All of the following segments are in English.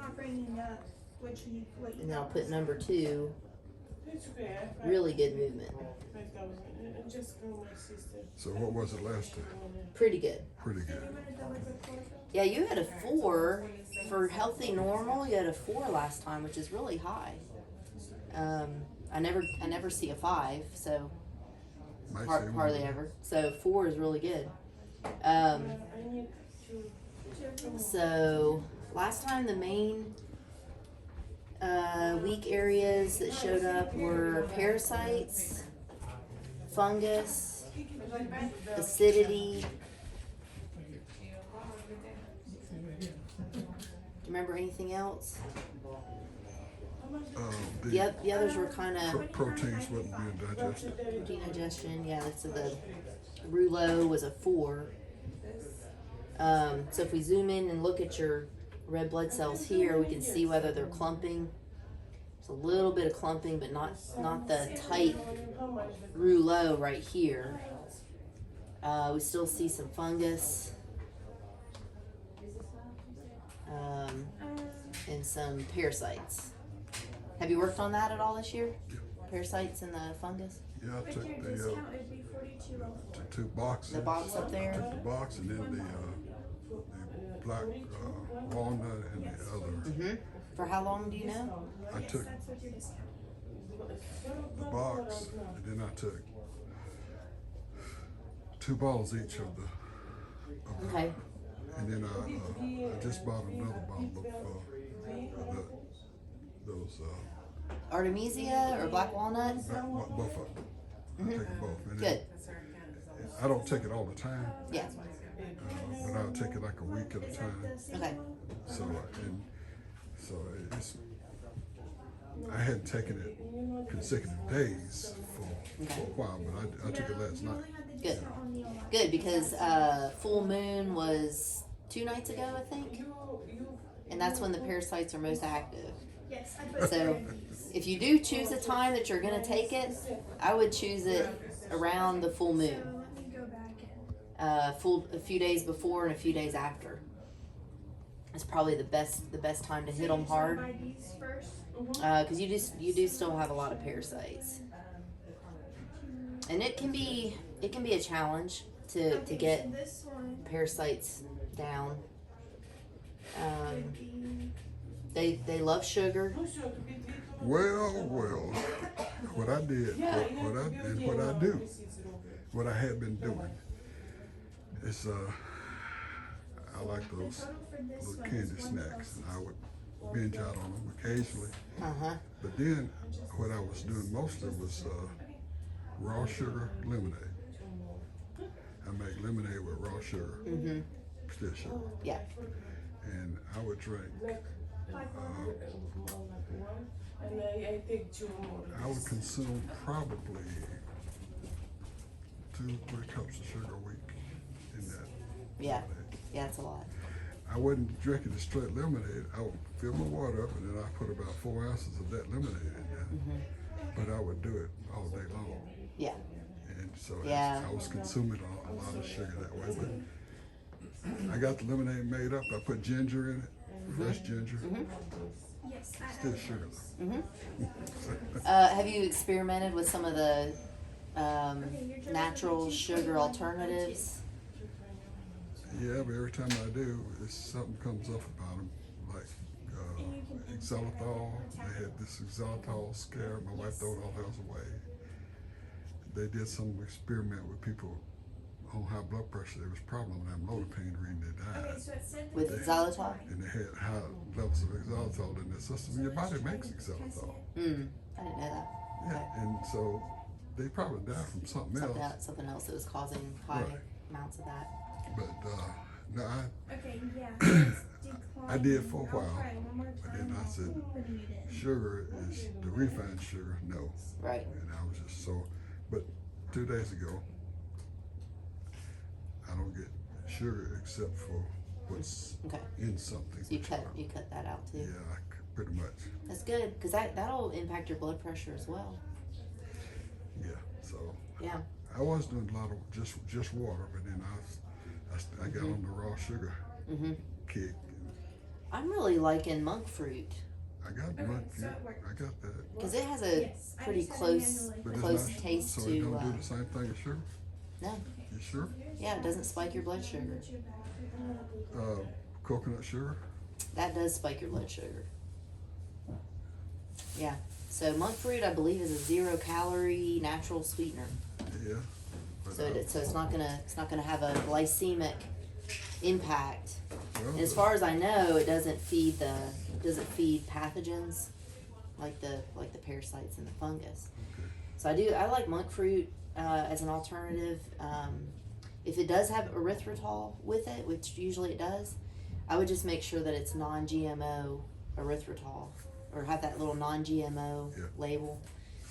not bringing up what And then I'll put number 2, It's okay. really good movement. Just go, my sister. So what was it last time? Pretty good. Pretty good. Yeah, you had a 4 for healthy normal. You had a 4 last time, which is really high. I never see a 5, so Might say hardly one. ever. So 4 is really good. I need to. So last time the main weak areas that showed up were parasites, fungus, acidity. Do you remember anything else? The others were kind of Proteins wasn't being digested. indigestion. Yeah, so the rouleau was a 4. So if we zoom in and look at your red blood cells here, we can see whether they're clumping. There's a little bit of clumping, but not the tight rouleau right here. We still see some fungus and some parasites. Have you worked on that at all this year? Parasites and the fungus? Yeah, I With took your the discount, it'd be 42. two boxes. The box up there? Took the box and then the black walnut and the other. Mm-hmm. For how long do you know? I Yes, took that's with your discount. the box and then I took 2 bottles each of the. Okay. And then I just bought another bottle of those Artemisia or black walnut? both of them. I take them both. And Good. I don't take it all the time, Yeah. but I'll take it like a week at a time. Okay. So it's. I hadn't taken it consecutive days for a while, but I took it last night. Good. Good, because full moon was 2 nights ago, I think. And that's when the parasites are most active. Yes, I put So if you do choose a time that you're going to take it, I would choose it around the full So moon. let me go back and A few days before and a few days after. It's probably the best time to hit them hard. buy these first. Because you do still have a lot of parasites, and it can be a challenge to Okay, get so this one parasites down. would be They love sugar. Well, what I did, what I had been doing is I like those total for this little one candy is snacks, and I would binge out on them occasionally. But then what I was doing mostly was raw sugar lemonade. I make lemonade with raw sugar, still sugar, Yeah. and I would drink. And I take 2 more. I would consume probably 2-3 cups of sugar a week in that. Yeah. lemonade. Yeah, it's a lot. I wouldn't drink it as straight lemonade. I would fill my water up and then I put about 4 ounces of that lemonade in there. But I would do it all day long. Yeah. And so Yeah. I was consuming a lot of sugar that way. But I got the lemonade made up. I put ginger in it, fresh ginger. yes. Still sugar though. Have you experimented with some of the natural sugar alternatives? Yeah, but every time I do, something comes up about them. Like xylitol. They had this xylitol scare. My wife threw all those away. They did some experiment with people on high blood pressure. There was a problem with amlodipine reading they died. Okay, so it said With xylitol? And they had high levels of xylitol in their system. Your body makes xylitol. I didn't know that. Yeah, and so they probably died from something else. Something else that was causing high Right. amounts of that. But no, okay, yeah. It's I did for a declined. I'll while, try one more but time. then I said, Putting it in. sugar is the refined sugar. No, Right. and I was just so. But 2 days ago, I don't get sugar except for what's Okay. in something. So you cut that out too. Yeah, pretty much. That's good, because that'll impact your blood pressure as well. Yeah, so Yeah. I was doing a lot of just water, but then I got on the raw sugar kick. I'm really liking monk fruit I got monk, yeah, I got that. because it has a Yes, I pretty just had close manually. But it's close not, taste so it to. don't do the same thing as sugar? No, You sure? yeah, it doesn't spike your blood sugar. Coconut sugar? That does spike your blood sugar. Yeah. So monk fruit, I believe, is a 0-calorie natural sweetener. Yeah. But, So it's not gonna have a glycemic impact. well, And as far as I know, it doesn't feed pathogens like the parasites and the fungus. Okay. So I like monk fruit as an alternative. If it does have erythritol with it, which usually it does, I would just make sure that it's non-GMO erythritol, or have that little non-GMO Yeah. label.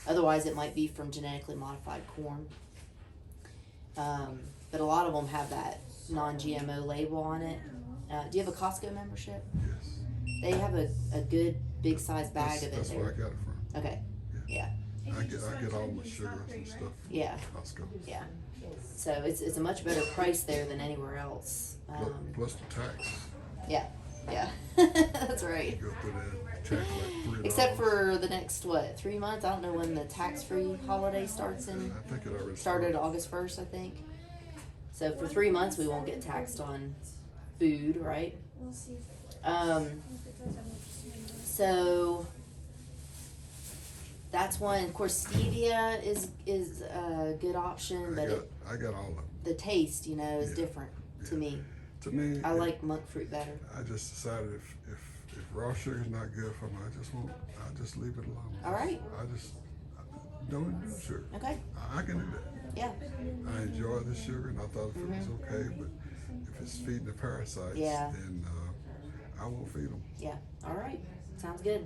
Otherwise, it might be from genetically modified corn. But a lot of them have that non-GMO label on it. Do you have a Costco membership? Yes. They have a good big size bag of it That's there. where I got it from. Okay. Yeah. I get all my sugars and stuff Yeah. from Costco. Yeah. So it's a much better price there than anywhere else. Plus the tax. Yeah. Yeah. That's right. You go through that tax like $3. Except for the next 3 months. I don't know when the tax-free holiday starts I think it already started August 1st, I think. So for 3 months we won't get taxed on food, right? We'll see. So that's one. Of course, stevia is a good option, but I got all of them. the taste, is Yeah. different to me. To me, I like monk fruit better. I just decided if raw sugar's not good for me, I just leave it alone. All right. I just don't do sugar. Okay. I can do that. Yeah. I enjoy the sugar, and I thought if it was okay, but if it's feeding the parasites, Yeah. then I won't feed them. Yeah. All right. Sounds good.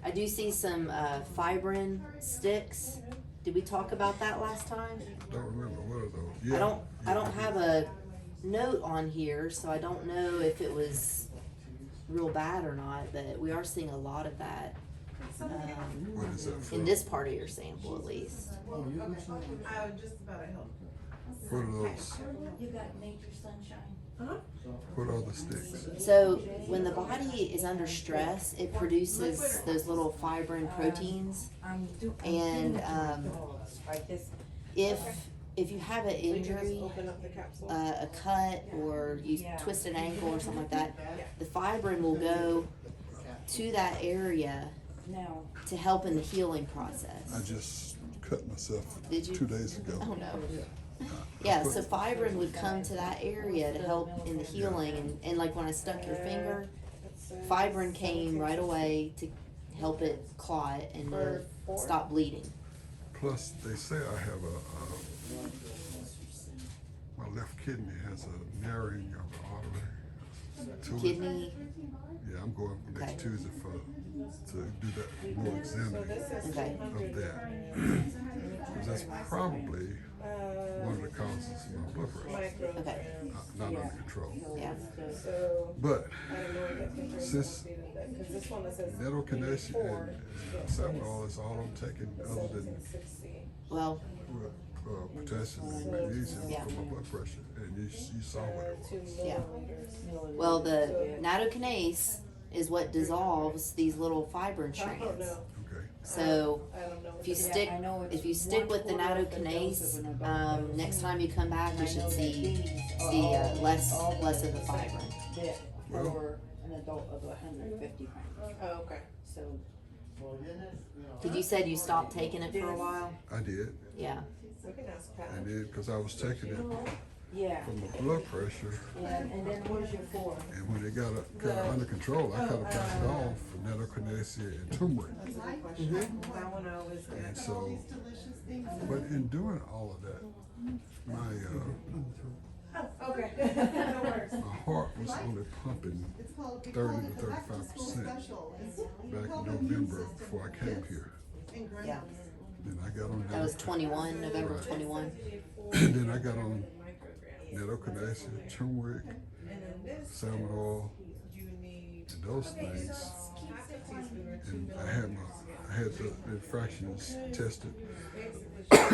I do see some fibrin sticks. Did we talk about that last time? Don't remember what are those. Yeah. I don't have a note on here, so I don't know if it was real bad or not, but we are seeing a lot of that What is that for? in this part of your sample at least. What are those? You got Nature Sunshine. What are the sticks? So when the body is under stress, it produces those little fibrin proteins, and if you have an injury, a cut, or you twist an ankle or something like that, the fibrin will go to that area to help in the healing process. I just cut myself Did you? 2 days ago. Oh no. Yeah, so fibrin would come to that area to help in the healing, and like when I stuck your finger, fibrin came right away to help it clot and stop bleeding. Plus, they say I have my left kidney has a narrowing of the artery. to it. Kidney, Yeah, I'm going next Okay. Tuesday to do that more examining okay, of that. 'Cause that's probably one of the causes of my blood pressure okay, not under control. yeah, But since Netokinase and Salmonol is all I'm taking other than well, potassium and magnesium Yeah. for my blood pressure, and you saw what it was. yeah. Well, the nattokinase is what dissolves these little fibrin strands. Okay. So if you stick with the nattokinase, next time you come back, you should see less of the fibrin. Well, For an adult of 150 pounds. Oh, okay. So, Did you said you stopped taking it for a while? I did. Yeah. We can ask Pat. I did because I was taking it yeah. for my blood pressure, And then what is your for? and when it got under control, I cut it back off for Netokinase and turmeric. That's a good question. That one I always get. And so, but in doing all of that, my Okay. No worries. my heart was only pumping 30 to 35% back in November before I came here. Yeah. Then I got on That was 21, November 21. then I got on Netokinase, turmeric, salmon oil, and those things. And I had the infractions tested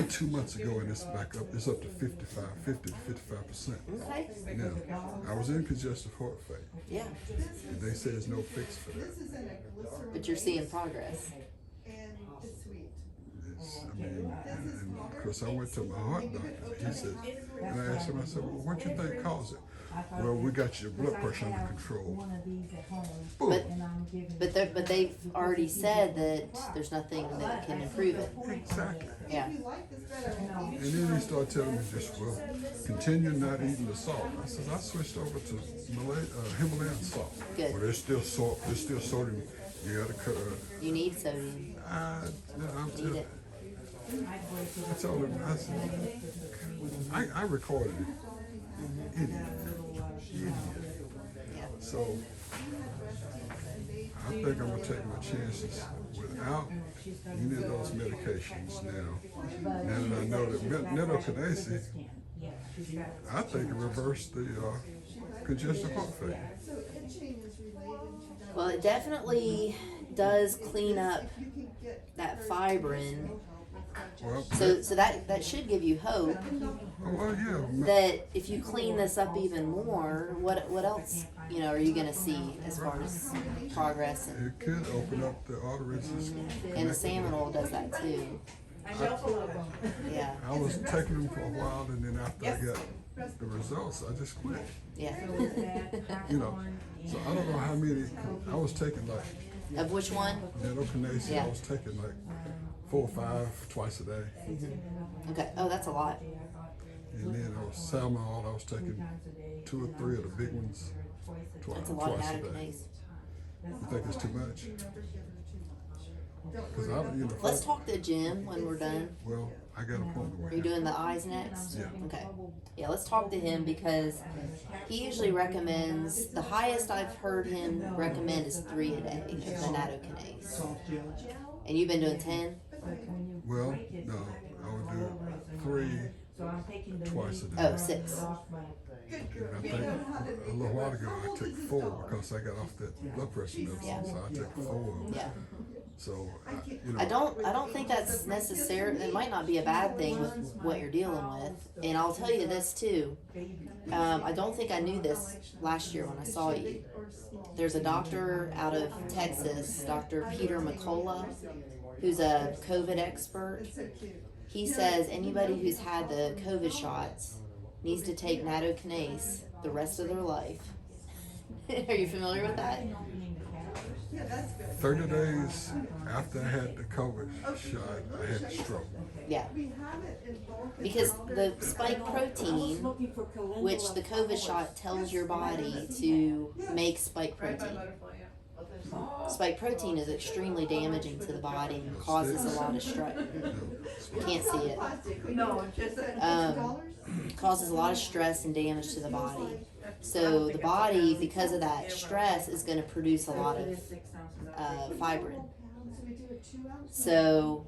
2 months ago, and it's back up. It's up to 50 to 55%. Okay. Now, I was in congestive heart failure, Yeah. and they say there's no fix for that. But you're seeing progress. I mean, and of course, I went to my heart doctor. He said, and I asked him, I said, well, what you think caused it? Well, we got your blood pressure under control. Boom. But they've already said that there's nothing that can improve it. Exactly. Yeah. And then he started telling me just, well, continue not eating the salt. I said, I switched over to Himalayan salt. Good. Well, there's still salt, there's still sodium. You gotta cut. You need sodium. I'm Need it. I told him, I said, I recorded it. Idiot. Yeah. So, I think I'm gonna take my chances without any of those medications now. Now that I know that netokinase, I think it reversed the congestive heart failure. Well, it definitely does clean up that fibrin. Well, So that should give you hope well, yeah. that if you clean this up even more, what else, are you gonna see as far as progress? It could open up the arteries. And the salmon oil does that too. Yeah. I was taking them for a while, and then after I got the results, I just quit. Yeah. So I don't know how many. I was taking like Of which one? netokinase. Yeah. I was taking like 4 or 5 twice a day, Okay. Oh, that's a lot. and then I was salmon oil. I was taking 2 or 3 of the big ones That's a lot of twice a day. natokinase. You think it's too much? Because I, Let's talk to Jim when we're done. Well, I got an appointment with Are you him. doing the eyes next? Yeah. Okay. Yeah, let's talk to him because he usually recommends, the highest I've heard him recommend is 3 a day of the natokinase. And you've been doing 10? Well, no, I would do 3 twice a day. Oh, 6. And I think a little while ago I took 4 because I got off that blood pressure medicine, Yeah. so I took 4. Yeah. So, I don't think that's necessary. It might not be a bad thing with what you're dealing with. And I'll tell you this too. I don't think I knew this last year when I saw you. There's a doctor out of Texas, Dr. Peter McCullough, who's a COVID expert. He says anybody who's had the COVID shots needs to take natokinase the rest of their life. Are you familiar with that? 30 days after I had the COVID shot, I had a stroke. Yeah. Because the spike protein, which the COVID shot tells your body to make spike protein. Spike protein is extremely damaging to the body and causes a lot of stress. You can't see it. Causes a lot of stress and damage to the body. So the body, because of that stress, is going to produce a lot of fibrin. So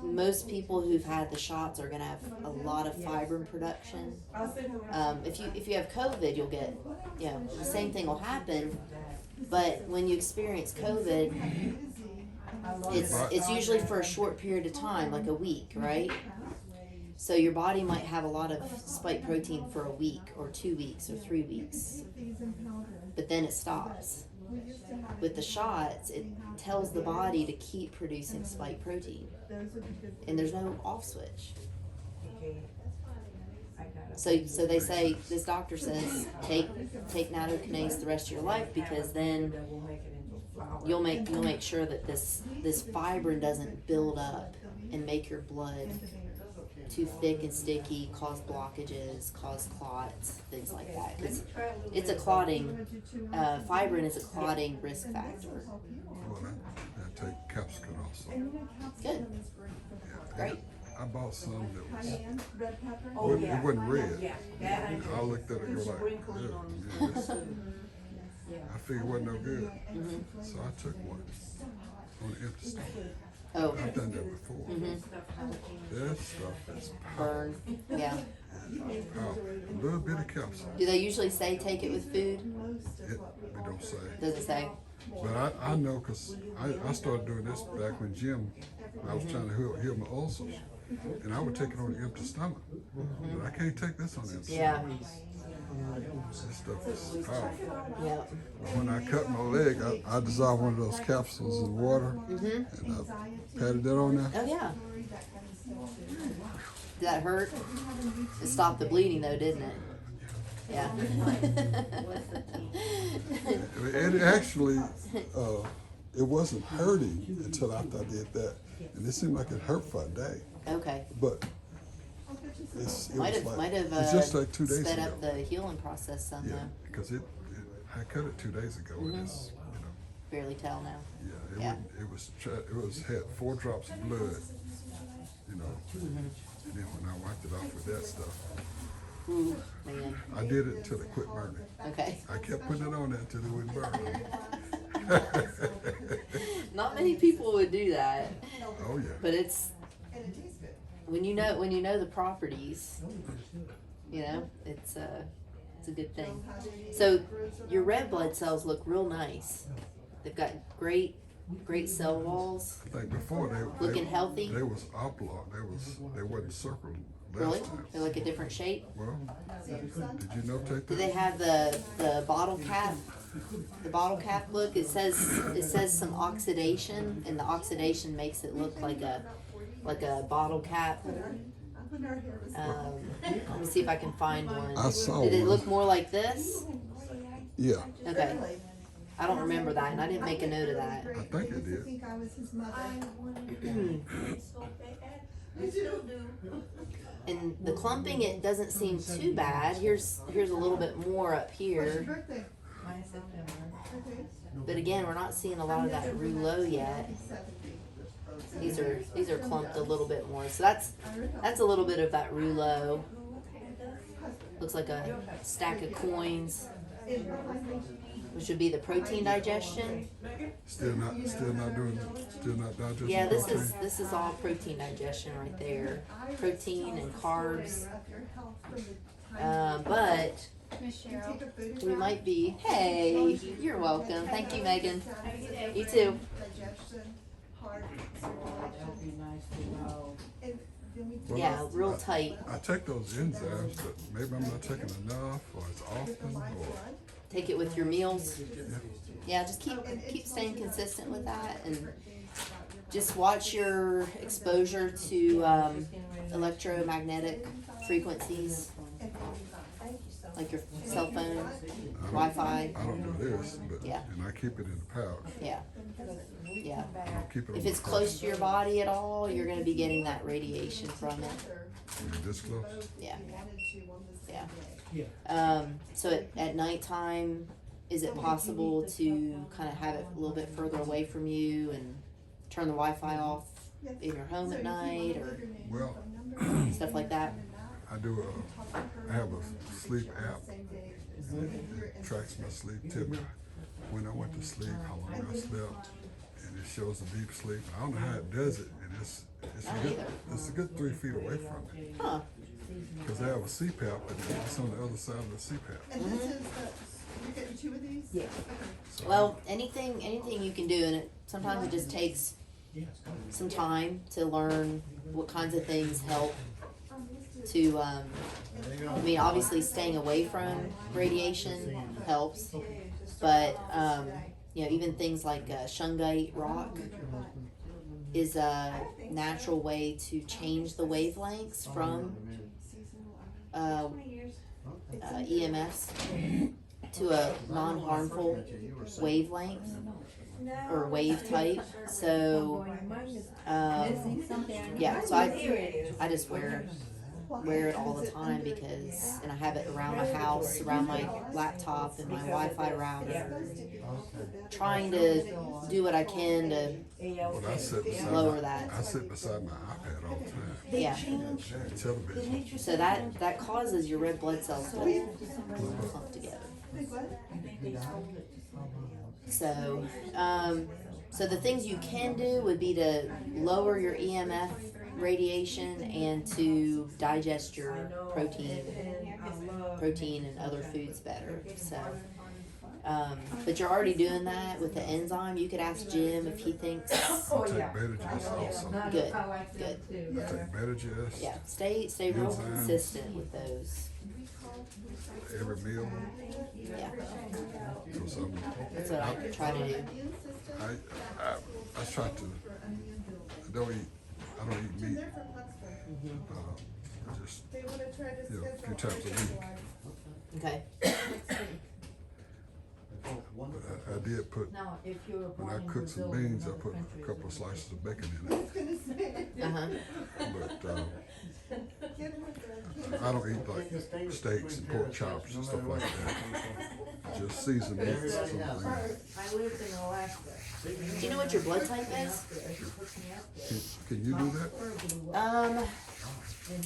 most people who've had the shots are going to have a lot of fibrin production. If you have COVID, you'll get, the same thing will happen. But when you experience COVID, it's usually for a short period of time, like a week, right? So your body might have a lot of spike protein for a week or 2 weeks or 3 weeks, but then it stops. With the shots, it tells the body to keep producing spike protein, and there's no off switch. So they say, this doctor says, take natokinase the rest of your life, because then you'll make sure that this fibrin doesn't build up and make your blood too thick and sticky, cause blockages, cause clots, things like that. Because it's a clotting, fibrin is a clotting risk factor. Well, I take capsicum also. Good. Great. I bought some that was, it wasn't red. I looked at it and go like, this. I figured it wasn't no good. So I took one on an empty stomach. Oh, I've done that before. mhm, That stuff is burn, yeah. powerful. A little bit of capsule. Do they usually say take it with food? It don't say. Does it say? But I know because I started doing this back when I was trying to heal my ulcers. And I would take it on an empty stomach. But I can't take this on an empty Yeah, stomach. This stuff is powerful. yeah. When I cut my leg, I dissolved one of those capsules in water and I patted that on there. Oh, yeah. Did that hurt? It stopped the bleeding though, didn't it? Yeah. It actually, it wasn't hurting until after I did that. And it seemed like it hurt for a day. Okay. But Might have it's just like 2 days sped ago. up the healing process some Yeah, though. because I cut it 2 days ago and it's, Barely tell now. yeah, Yeah. it was had 4 drops of blood, And then when I wiped it off with that stuff, Ooh, man. I did it until it quit burning. Okay. I kept putting it on there until it wouldn't burn. Not many people would do that, Oh yeah. but it's when you know the properties, it's a good thing. So your red blood cells look real nice. They've got great cell walls. I think before Looking healthy? They was oblong. They wasn't circled last Really? time. They're like a different shape. Well, did you notate that? Do they have the bottle cap? The bottle cap look. It says some oxidation, and the oxidation makes it look like a bottle cap. Let me see if I can find one. I saw Did it one. look more like this? Yeah, Okay. I don't remember that, and I didn't make a note of that. I think it did. I wanted to so bad. I still do. And the clumping, it doesn't seem too bad. Here's a little bit more up here. But again, we're not seeing a lot of that rouleau yet. These are clumped a little bit more. So that's a little bit of that rouleau. Looks like a stack of coins, which would be the protein digestion. Still not digesting. Yeah, protein. this is all protein digestion right there. Protein and carbs. But we might be. Hey, you're welcome. Thank you, Megan. You too. That'd be nice to know. Well, Yeah, real tight. I take those enzymes, but maybe I'm not taking enough, or it's often, or Take it with your meals. Yeah, just keep staying consistent with that, and just watch your exposure to electromagnetic frequencies, like your cell phone, Wi-Fi. I don't do this, but Yeah. and I keep it in the pouch. Yeah, yeah. I don't keep it on If my it's close person. to your body at all, you're going to be getting that radiation from it. Is it this close? Yeah, yeah. So at nighttime, is it possible to kind of have it a little bit further away from you and turn the Wi-Fi off in your home at night or Well, stuff like that? I have a sleep app. It tracks my sleep, tell me when I went to sleep, how long I slept, and it shows the deep sleep. I don't know how it does it, and it's a good 3 feet away from me. Huh. Because I have a CPAP, but it's on the other side of the CPAP. And this is you're getting 2 of these? Yeah. So Well, anything you can do, and sometimes it just takes some time to learn what kinds of things help to, I mean, obviously staying away from radiation helps, but, even things like shungite rock is a natural way to change the wavelengths from EMFs to a non-harmful wavelength or wave type. So, yeah, so I just wear it all the time and I have it around my house, around my laptop and my Wi-Fi router, trying to do what I can to Well, I sit lower that. I sit beside my iPad all the time. Yeah. And television. So that causes your red blood cells to clump together. So, So the things you can do would be to lower your EMF radiation and to digest your protein and other foods better. So, but you're already doing that with the enzyme. You could ask Jim if he thinks. I take Beta-Gest also. Good, good. I take Beta-Gest Yeah, stay real Enzymes. consistent with those. every meal. Yeah, So something. that's what I try to do. I try to. I don't eat meat. They're for flexible. Just They would have tried to a few schedule. times a week. Okay. But I did put Now, if you're when I born in cooked some Brazil, beans. I another put country, a couple of slices of bacon in I it. was gonna say, Uh huh. But get him with the. I don't eat like steaks and pork chops and stuff like that. Just seasoned meat. Something. I lived in Alaska. Do you know what your blood type is? Can you do that?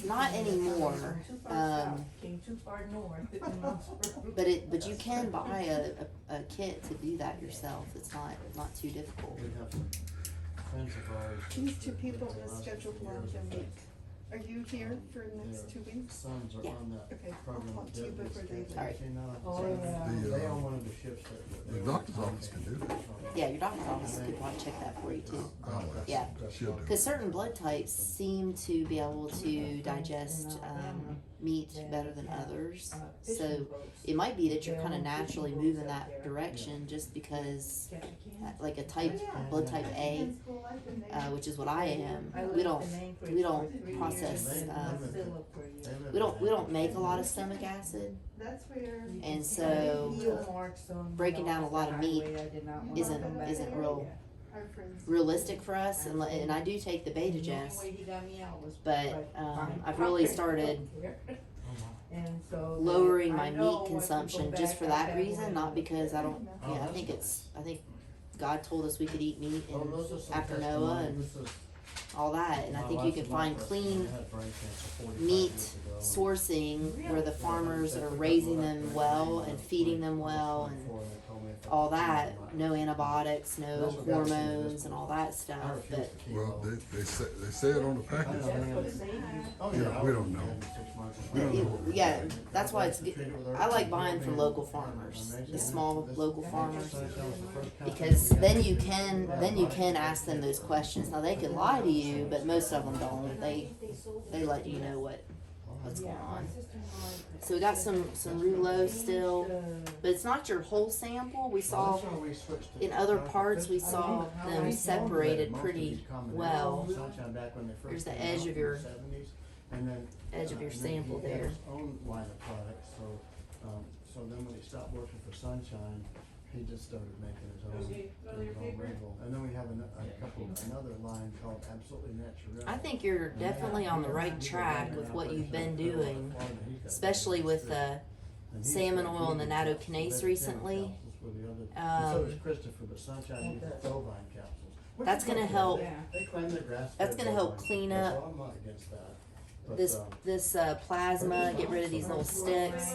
Not anymore. Came too far north. But you can buy a kit to do that yourself. It's not too difficult. These two people is scheduled lunch a week. Are you here for the next 2 weeks? Sons are Yeah. on that Okay, I'll program. talk to you before they leave. All right. Oh, yeah. They own one of the ships that. The doctor's office can do that. Yeah, your doctor's office could probably check that for you too. Yeah. She'll do Because it. certain blood types seem to be able to digest meat better than others. So it might be that you're kind of naturally moving that direction just because, like a blood type A, which is what I am. We don't process. We don't make a lot of stomach acid, That's where. and so breaking down a lot of meat isn't real Our friends. realistic for us. And I do take the Beta-Gest, but I've really started lowering my meat consumption just for that reason, not because I don't. Yeah, I think God told us we could eat meat after Noah and all that, and I think you can find clean meat sourcing where the farmers are raising them well and feeding them well and all that. No antibiotics, no hormones, and all that stuff. But Well, they say it on the package. We don't know. We don't know. yeah, that's why it's good. I like buying from local farmers, the small local farmers, because then you can ask them those questions. Now they could lie to you, but most of them don't. They let you know what's going on. So we got some Rouleau still, but it's not your whole sample. We saw in other parts we saw them separated pretty well. There's the edge of your sample there. Own line of products, so then when he stopped working for Sunshine, he just started making his own label. And then we have another line called Absolutely Natural. I think you're definitely on the right track with what you've been doing, especially with the salmon oil and the nattokinase recently. So does Christopher, but Sunshine uses bovine capsules. That's gonna help. They claim they're grass-fed That's gonna help bovine, clean so up I'm not against that. But, this plasma. Get rid of these little sticks.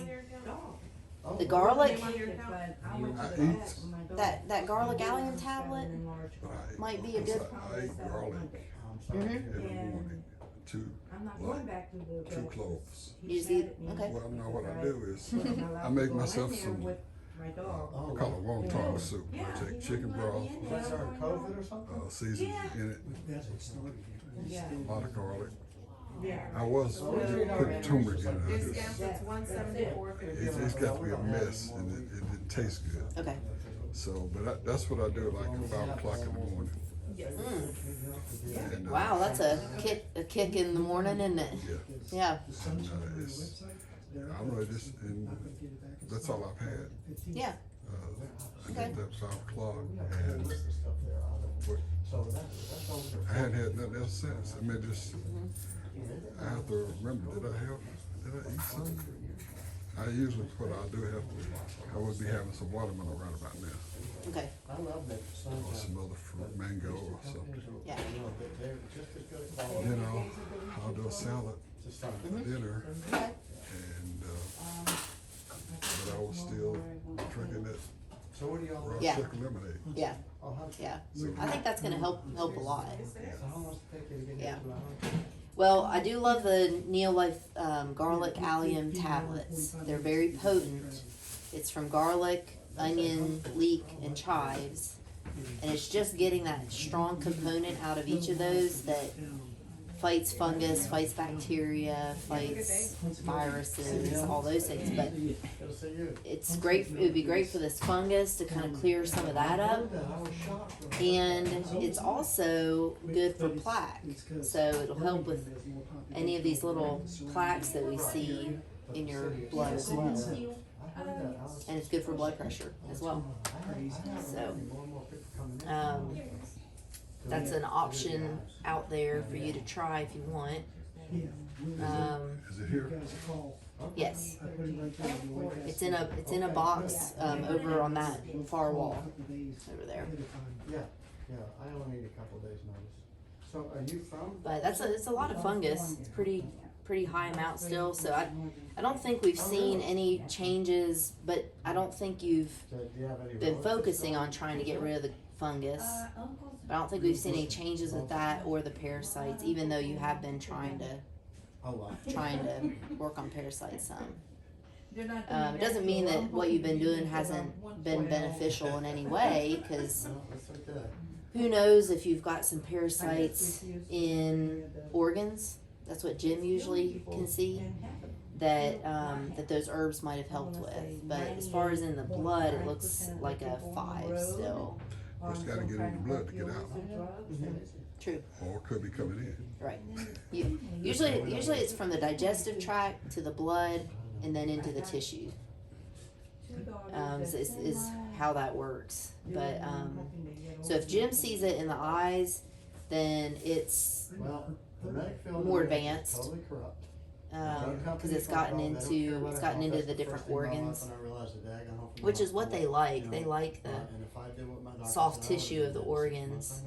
oh, The garlic, I eat. that garlic allium tablet But I might be a good. I eat garlic I'm sorry. Mhm. every morning. Two cloves. You just eat. Okay. Well, now what I do is I make myself some. I call it wonton soup. I take chicken broth, Is that during COVID or something? seasoning in it, a lot of garlic. Yeah. I was putting turmeric in it. I It's just, down to 174. it's got to be a mess and it didn't taste good. Okay. So, but that's what I do like at 5 o'clock in the morning. And, Wow, that's a kick in the morning, isn't it? Yeah. Yeah. And, I'm really just, and that's all I've had. Yeah. I did that 5 o'clock and List of stuff there, but so that's over. I hadn't had nothing else since. I mean, just, I have to remember, did I eat something? I usually, what I do have to, I would be having some watermelon right about now. Okay. I love that Or Sunshine. some other fruit, mango or something. Yeah. They're just as good a quality. You know, I'll do a salad Just like- for dinner and, but I was still drinking it So what do y'all? raw Yeah. chicken lemonade. Yeah, Oh, how, yeah. I think that's gonna help a lot. so how long does it take you to get Yeah. here 2 hours? Well, I do love the Neolife garlic allium tablets. They're very potent. It's from garlic, onion, leek, and chives. And it's just getting that strong component out of each of those that fights fungus, fights bacteria, fights viruses, all those things. But Good to see you. it's great, it would be great for this fungus to kind of clear some of that up. I was shocked. And it's also good for plaque. So it'll help with any of these little plaques that we see in your blood as well. I heard that. I was And it's good for blood pressure as well. So, more and more people coming in. that's an option out there for you to try if you want. Is it here? Yes, it's in a box over on that far wall over there. Yeah, yeah, I only need a couple days notice. So are you from? But it's a lot of fungus. It's pretty high amount still. So I don't think we've seen any changes. But I don't think you've Do you have any been relatives focusing still? on trying to get rid of the fungus. But I don't think we've seen any changes with that or the parasites, even though you have been trying to Oh, wow. work on parasites some. It doesn't mean that what you've been doing hasn't been beneficial in any way, because No, that's so good. who knows if you've got some parasites in organs. That's what Jim usually can see. That those herbs might have helped with. But as far as in the blood, it looks like a 5 still. It's gotta get in the blood to get out, True. or it could be coming in. Right. Usually it's from the digestive tract to the blood and then into the tissue. Is how that works. But so if Jim sees it in the eyes, then it's Well, the medic field more is advanced. Totally corrupt. because it's gotten into the different organs, which is what they like. They like the soft tissue of the organs.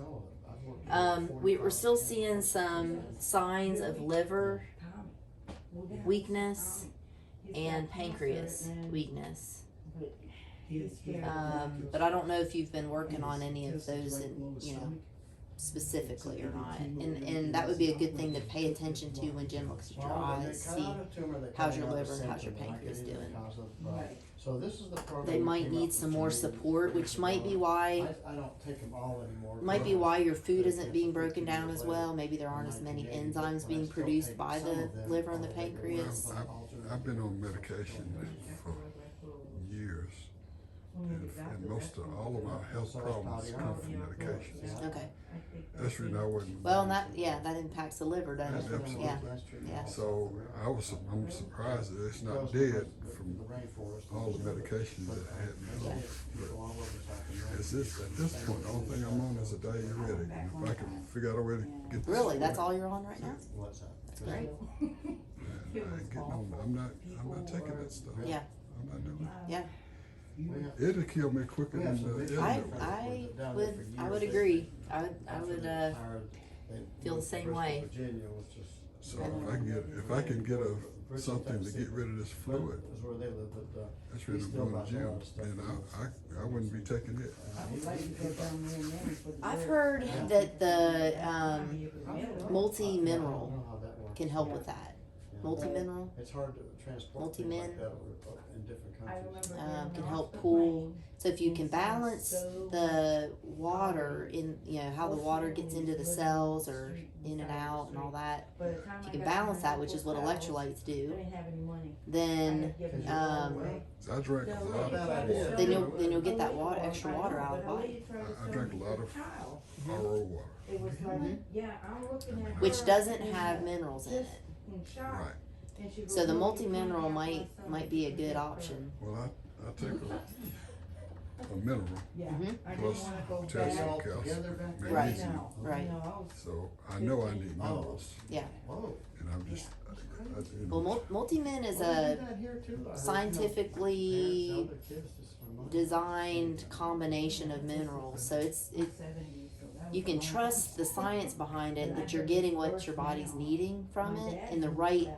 We're still seeing some signs of liver weakness and pancreas weakness. But I don't know if you've been working on any of those, specifically or not. And that would be a good thing to pay attention to when Jim looks at your eyes, see how's your liver and how's your pancreas doing. So this is the program. They might need some more support, which might be why I don't take them all anymore. your food isn't being broken down as well. Maybe there aren't as many enzymes being produced by the liver and the pancreas. I've been on medication for years, and all of my health problems come from medication. Okay. That's the reason I wasn't. Well, and that impacts the liver, doesn't it? Absolutely. Yeah. Yeah. So I'm surprised that it's not dead from all the medications that I had been on. But at this point, the only thing I'm on is a diuretic, and if I can figure out a way to get this. Really? That's all you're on right now? What's that? That's great. Man, I ain't getting on. I'm not taking that stuff. Yeah. I'm not doing it. Yeah. It'll kill me quicker than the I would agree. I would feel the same way. So if I can get something to get rid of this fluid, Is where they live, but, that's really going to gym, then I wouldn't be taking it. I've heard that the multi-mineral can help with that. Multi-mineral It's hard to transport Multi-min. things like that in different countries. can help pull. So if you can balance the water in, how the water gets into the cells or in and out and all that. If you can balance that, which is what electrolytes do, then So I drank a lot of then you'll get that extra water out of the body, I drank a lot of RO water. which doesn't have minerals in it. Right. So the multi-mineral might be a good option. Well, I take a mineral plus potassium, calcium, Right. magnesium. Right. So I know I need minerals, Yeah. Whoa. and I'm just. Well, multi-min is a scientifically designed combination of minerals. So you can trust the science behind it, that you're getting what your body's needing from it in the right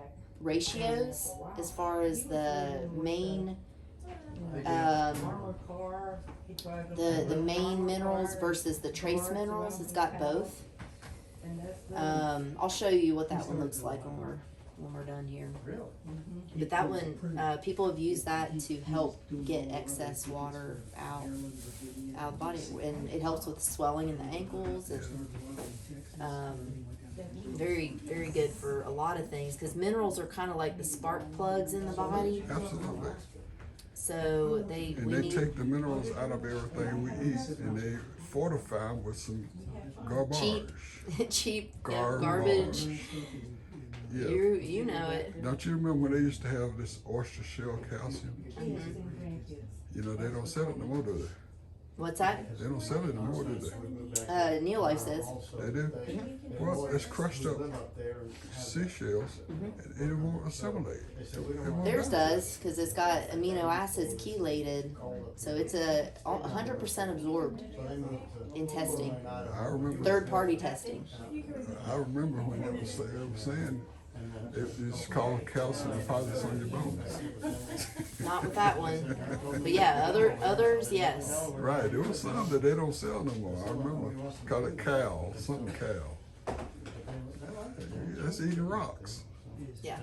ratios as far as the main Armored car, he drives. the main minerals versus the trace minerals. It's got both. And that's I'll show you what that one looks like when we're done here. Really? But that one, people have used that to help get excess water out of the body, and it helps with swelling in the ankles, and very, very good for a lot of things, because minerals are kind of like the spark plugs in the body. Absolutely. So we And they need take the minerals out of everything we eat, and they fortify them with some garbage. cheap Garbage. garbage. Yeah. You know it. Don't you remember when they used to have this oyster shell calcium? You know, they don't sell it no more, do they? What's that? They don't sell it no more, do they? Neolife says. They do? Well, it's crushed up seashells, and it won't assimilate. It won't Theirs die. does, because it's got amino acids chelated, so it's 100% absorbed in testing, I remember. third-party testing. I remember when they were saying it's called calcium deposits on your bones. Not with that one, but yeah, others, yes. Right, there was some that they don't sell no more. I remember, call it Cal, something Cal. That's eating rocks. Yeah,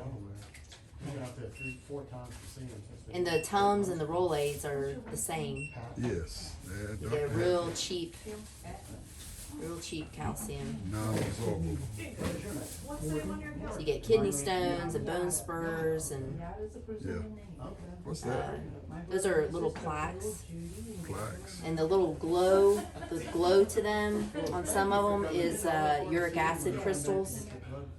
I've been out there 3-4 times to see them. and the Tums and the Rolaids are the same. Yes. You get a real cheap calcium. Non-absorbable. So you get kidney stones and bone spurs, and Yeah. What's that? those are little plaques. Plaques. And the little the glow to them on some of them is uric acid crystals,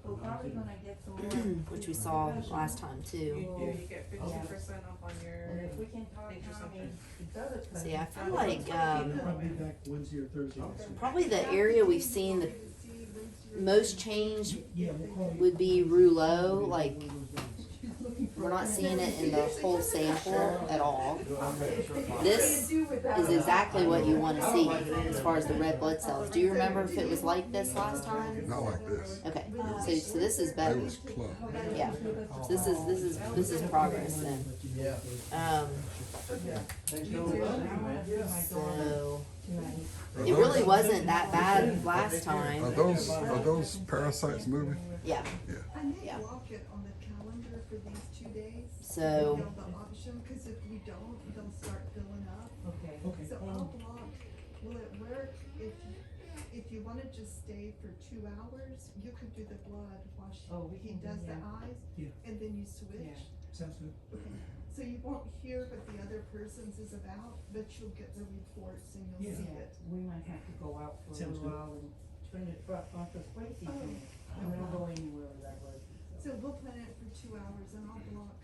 We're probably gonna get some more. which we saw last time too. You get 50% off on And your. if we can talk Tommy, the other cut. So yeah, I feel like Probably back Wednesday or Thursday next week. probably the area we've seen the most change Yeah, we'll call you. would be Rouleau. Like, we're not seeing it in the whole sample at all. This is exactly what you want to see as far as the red blood cells. Do you remember if it was like this last time? Not like this. Okay, so this is It better. was plump. Yeah, so this is progress then. Yeah. Thanks for So it really wasn't that bad last time. Are those parasites moving? Yeah. I may Yeah. block it on the calendar for these 2 days. So You know, the option, cause if we don't, they'll start filling up. Okay. Okay. So I'll block, will it work if you wanna just stay for 2 hours, you could do the blood while Oh, we he can do does the that. eyes, Yeah. and then you switch. Sounds good. Okay, so you won't hear what the other person's is about, but you'll get the reports and you'll Yeah. see Yeah, it. we might have to go out for a Sounds little good. while and turn the truck off the spray season. Oh. And we don't go anywhere with that way. So we'll plan it for 2 hours and I'll block.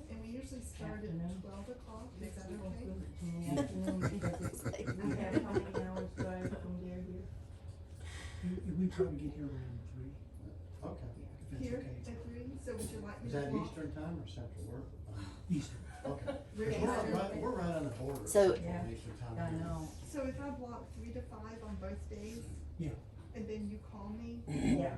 And we usually start at Afternoon. 12 o'clock, is that In okay? the afternoon, because we have how many hours drive from there here? We probably get here around 3, Okay. if that's Here okay. at 3, so would you like me Is to that block? Eastern time or Central? Eastern. Okay. We're We're right on the border. So- Yeah. Eastern time. I know, So if I block 3 to 5 on both days, Yeah. and then you call me yeah,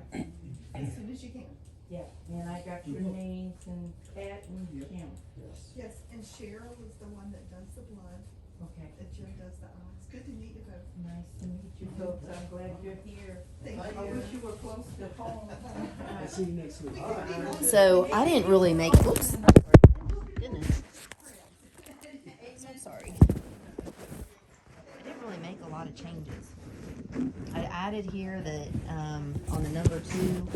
as soon as you can. yeah, and I got your names and Pat and Yep. Kim, Yes. Yes, and Cheryl is the one that does the blood, okay. and Jim does the eyes. Good to meet you both. Nice to meet you folks, I'm glad you're here. Thank Thank I you. wish you were close to home. I'll see you next week. So I didn't really make. Oops. Goodness. I'm sorry. I didn't really make a lot of changes. I added here that on the number 2